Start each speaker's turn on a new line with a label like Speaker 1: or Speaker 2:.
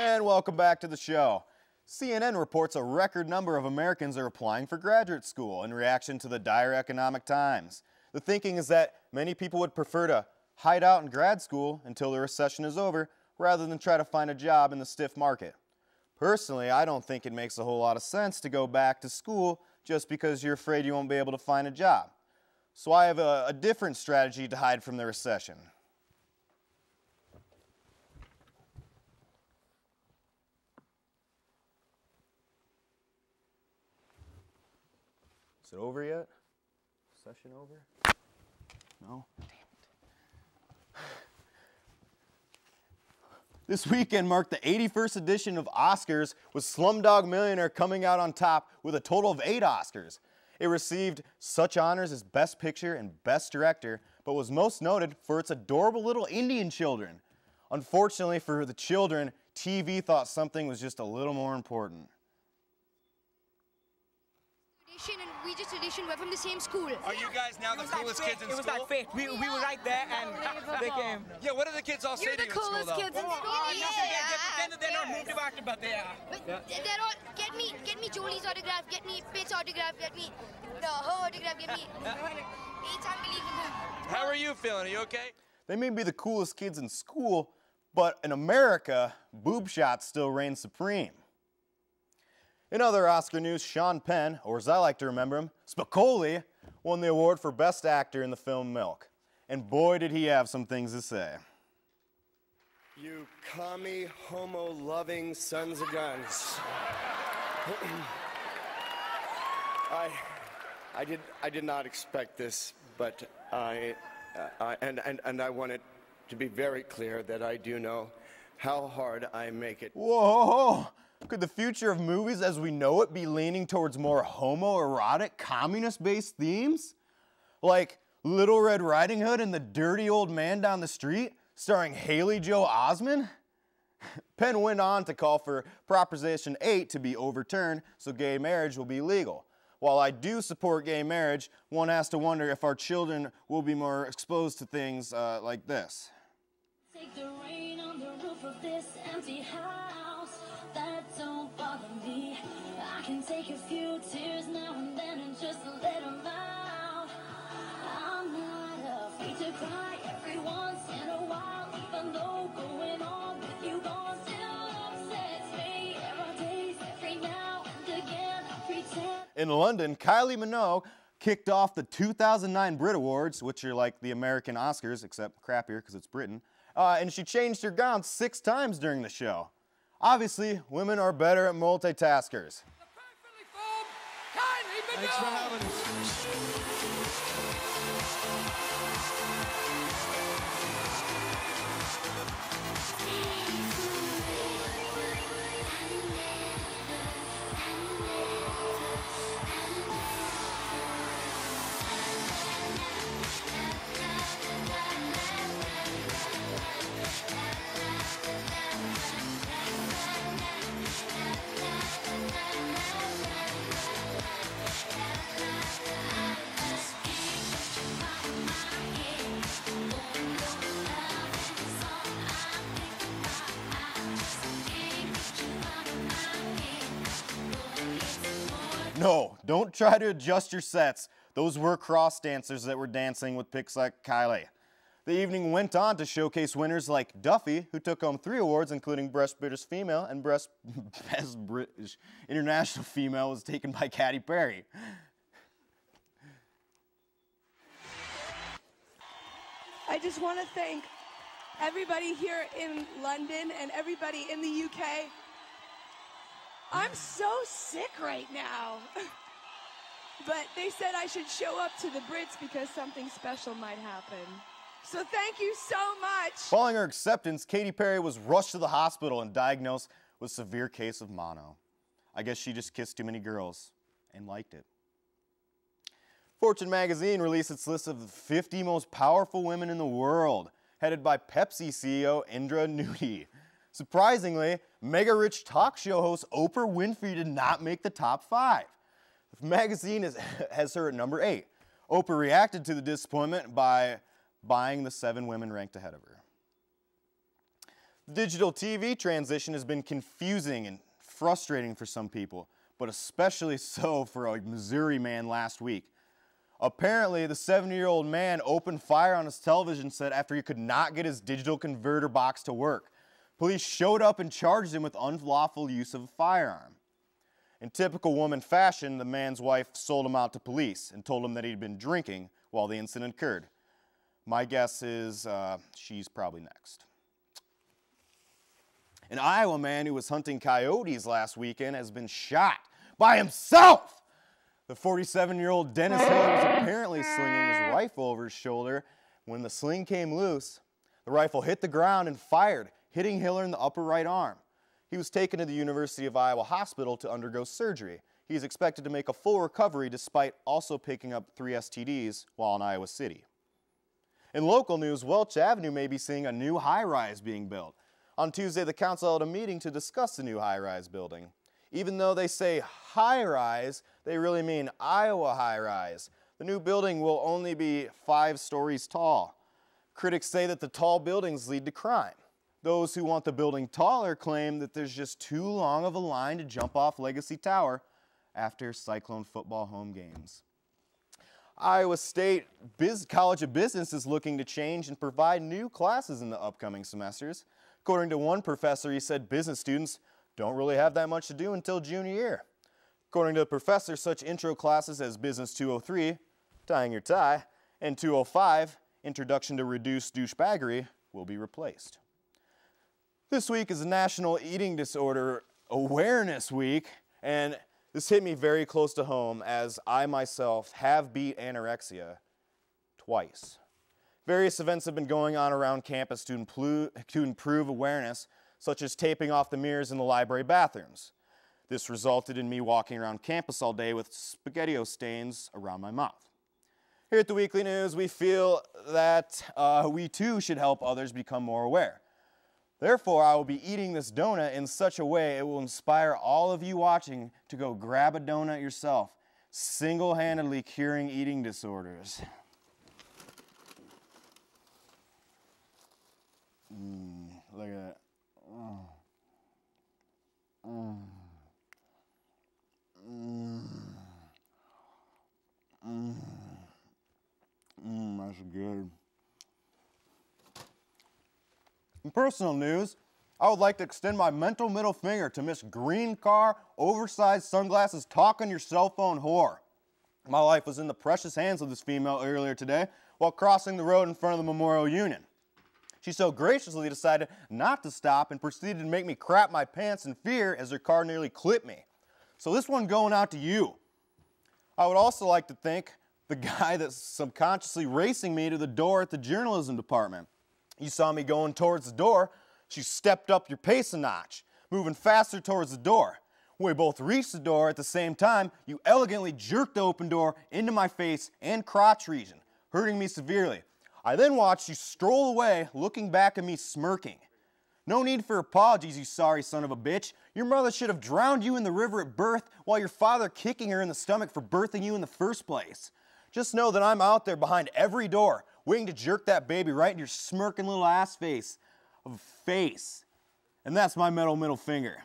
Speaker 1: And welcome back to the show. CNN reports a record number of Americans are applying for graduate school in reaction to the dire economic times. The thinking is that many people would prefer to hide out in grad school until the recession is over rather than try to find a job in the stiff market. Personally, I don't think it makes a whole lot of sense to go back to school just because you're afraid you won't be able to find a job. So I have a different strategy to hide from the recession. Is it over yet? Session over? No? Damn it. This weekend marked the 81st edition of Oscars, with Slumdog Millionaire coming out on top with a total of 8 Oscars. It received such honors as Best Picture and Best Director, but was most noted for its adorable little Indian children. Unfortunately for the children, TV thought something was just a little more important.
Speaker 2: And we just auditioned. We're from the same school.
Speaker 3: Are you guys now the coolest kids in school?
Speaker 4: It was like fate. We were right there and they came.
Speaker 3: Yeah, what do the kids all say to you in school, though?
Speaker 2: You're the coolest kids in school.
Speaker 4: They pretend that they're not moved about it, but they are.
Speaker 2: But they're all, get me Jolie's autograph, get me Pitt's autograph, get me her autograph, get me. It's unbelievable.
Speaker 3: How are you feeling? Are you okay?
Speaker 1: They may be the coolest kids in school, but in America, boob shots still reign supreme. In other Oscar news, Sean Penn, or as I like to remember him, Spicoli, won the award for Best Actor in the film Milk. And boy, did he have some things to say.
Speaker 5: You commie, homo-loving sons of guns. I did not expect this, but I want it to be very clear that I do know how hard I make it.
Speaker 1: Whoa! Could the future of movies as we know it be leaning towards more homoerotic, communist-based themes? Like Little Red Riding Hood and the Dirty Old Man Down the Street, starring Haley Joel Osment? Penn went on to call for Proposition 8 to be overturned so gay marriage will be legal. While I do support gay marriage, one has to wonder if our children will be more exposed to things like this.
Speaker 6: Take the rain on the roof of this empty house. That don't bother me. I can take a few tears now and then and just let them out. I'm not afraid to cry every once in a while, even though going on with you gone still upsets me. There are days every now and again I pretend.
Speaker 1: In London, Kylie Minogue kicked off the 2009 Brit Awards, which are like the American Oscars, except crappier because it's Britain, and she changed her gown 6 times during the show. Obviously, women are better at multitaskers.
Speaker 7: The perfectly formed Kylie Minogue.
Speaker 3: Thanks for having us.
Speaker 1: No, don't try to adjust your sets. Those were cross dancers that were dancing with pics like Kylie. The evening went on to showcase winners like Duffy, who took home 3 awards, including Best British Female, and Best British International Female was taken by Katy Perry.
Speaker 8: I just want to thank everybody here in London and everybody in the UK. I'm so sick right now. But they said I should show up to the Brits because something special might happen. So thank you so much.
Speaker 1: Following her acceptance, Katy Perry was rushed to the hospital and diagnosed with a severe case of mono. I guess she just kissed too many girls and liked it. Fortune magazine released its list of the 50 most powerful women in the world, headed by Pepsi CEO Indra Nooyi. Surprisingly, mega-rich talk show host Oprah Winfrey did not make the top 5. The magazine has her at number 8. Oprah reacted to the disappointment by buying the 7 women ranked ahead of her. The digital TV transition has been confusing and frustrating for some people, but especially so for a Missouri man last week. Apparently, the 70-year-old man opened fire on his television set after he could not get his digital converter box to work. Police showed up and charged him with unlawful use of a firearm. In typical woman fashion, the man's wife sold him out to police and told him that he'd been drinking while the incident occurred. My guess is she's probably next. An Iowa man who was hunting coyotes last weekend has been shot by himself. The 47-year-old Dennis Hiller was apparently slinging his rifle over his shoulder when the sling came loose. The rifle hit the ground and fired, hitting Hiller in the upper right arm. He was taken to the University of Iowa Hospital to undergo surgery. He is expected to make a full recovery despite also picking up 3 STDs while in Iowa City. In local news, Welch Avenue may be seeing a new high-rise being built. On Tuesday, the council held a meeting to discuss the new high-rise building. Even though they say high-rise, they really mean Iowa high-rise. The new building will only be 5 stories tall. Critics say that the tall buildings lead to crime. Those who want the building taller claim that there's just too long of a line to jump off Legacy Tower after Cyclone football home games. Iowa State College of Business is looking to change and provide new classes in the upcoming semesters. According to one professor, he said business students don't really have that much to do until junior year. According to the professor, such intro classes as Business 203, Tying Your Tie, and 205, Introduction to Reduced Douchebaggery, will be replaced. This week is National Eating Disorder Awareness Week, and this hit me very close to home as I myself have beat anorexia twice. Various events have been going on around campus to improve awareness, such as taping off the mirrors in the library bathrooms. This resulted in me walking around campus all day with SpaghettiO stains around my mouth. Here at the Weekly News, we feel that we too should help others become more aware. Therefore, I will be eating this donut in such a way it will inspire all of you watching to go grab a donut yourself, single-handedly curing eating disorders. Look at that. That's good. In personal news, I would like to extend my mental middle finger to Miss Green Car, Oversized Sunglasses, Talk on Your Cell Phone whore. My life was in the precious hands of this female earlier today while crossing the road in front of the Memorial Union. She so graciously decided not to stop and proceeded to make me crap my pants in fear as her car nearly clipped me. So this one going out to you. I would also like to thank the guy that's subconsciously racing me to the door at the journalism department. You saw me going towards the door. She stepped up your pace a notch, moving faster towards the door. When we both reached the door at the same time, you elegantly jerked the open door into my face and crotch region, hurting me severely. I then watched you stroll away, looking back at me smirking. No need for apologies, you sorry son of a bitch. Your mother should have drowned you in the river at birth while your father kicking her in the stomach for birthing you in the first place. Just know that I'm out there behind every door, waiting to jerk that baby right in your smirking little ass face of face. And that's my middle finger.